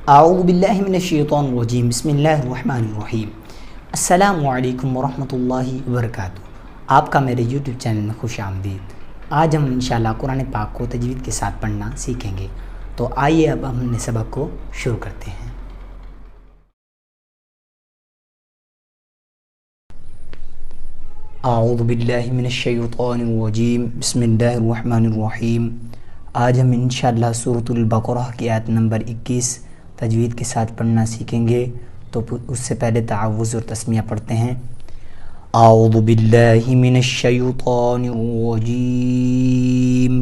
اعوذ باللہ من الشیطان الرجیم بسم اللہ الرحمن الرحیم۔ السلام علیکم ورحمۃ اللہ وبرکاتہ۔ آپ کا میرے یوٹیوب چینل میں خوش آمدید۔ آج ہم انشاءاللہ قرآن پاک کو تجوید کے ساتھ پڑھنا سیکھیں گے، تو آئیے اب ہم نے سبق کو شروع کرتے ہیں۔ اعوذ باللہ من الشیطان الرجیم بسم اللہ الرحمن الرحیم۔ آج ہم انشاءاللہ سورۃ البقرہ کی آیت نمبر 21 تجوید کے ساتھ پڑھنا سیکھیں گے، تو اس سے پہلے تعوذ اور تسمیہ پڑھتے ہیں۔ اعوذ باللہ من الشیطان الرجیم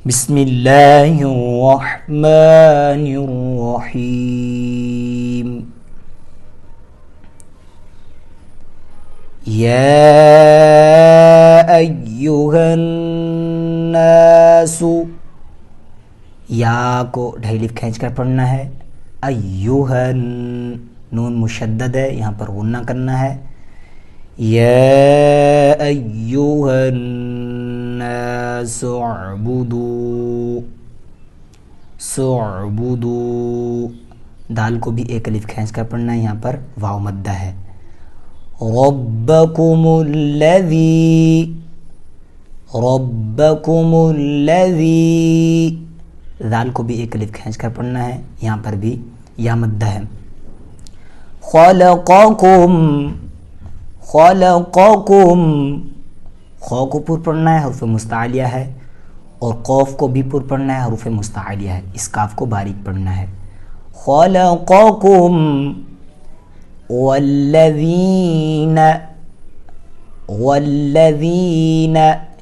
بسم اللہ الرحمن الرحیم۔ یا ایہا الناس، یا کو ڈھائی الف کھینچ کر پڑھنا ہے۔ ایہا نون مشدد ہے، یہاں پر غنہ کرنا ہے۔ یا ایہا الناس اعبدوا، دال کو بھی ایک الف کھینچ کر پڑھنا ہے، یہاں پر واو مدہ ہے۔ ربکم الذی، ذال کو بھی ایک الف کھینچ کر پڑھنا ہے، یہاں پر بھی یا مدہ ہے۔ خلقکم، خو کو پر پڑھنا ہے، حروف مستعلیہ ہے، اور قوف کو بھی پر پڑھنا ہے، حروف مستعلیہ ہے، اس کاف کو باریک پڑھنا ہے۔ خلقکم والذین،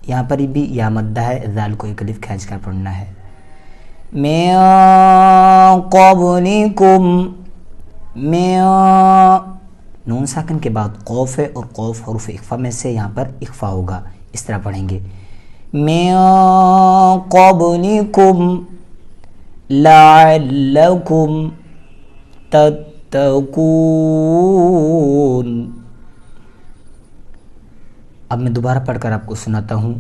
یہاں پر بھی یا مدہ ہے، ذال کو ایک الف کھینچ کر پڑھنا ہے۔ من قبلکم، نون ساکن کے بعد قوف ہے، اور قوف حروف اخفا میں سے یہاں پر اخفا ہوگا، اس طرح پڑھیں گے۔ من قبلکم لعلکم تتقون۔ اب میں دوبارہ پڑھ کر آپ کو سناتا ہوں۔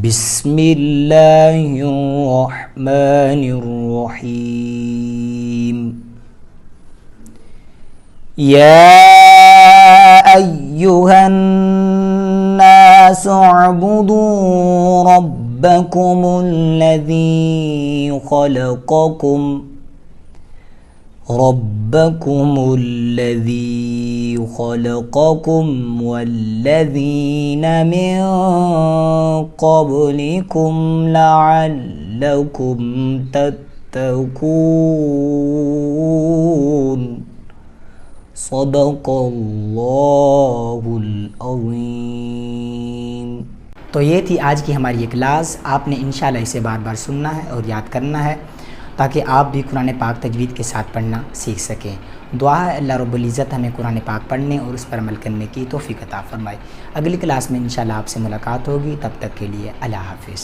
بسم اللہ الرحمن الرحیم۔ یا ایہا الناس اعبدوا ربکم الذی خلقکم والذین من قبلکم لعلکم تتقون۔ صدق اللہ العظیم۔ تو یہ تھی آج کی ہماری یہ کلاس۔ آپ نے انشاءاللہ اسے بار بار سننا ہے اور یاد کرنا ہے، تاکہ آپ بھی قرآن پاک تجوید کے ساتھ پڑھنا سیکھ سکیں۔ دعا ہے اللہ رب العزت ہمیں قرآن پاک پڑھنے اور اس پر عمل کرنے کی توفیق عطا فرمائے۔ اگلی کلاس میں انشاءاللہ آپ سے ملاقات ہوگی، تب تک کے لیے اللہ حافظ۔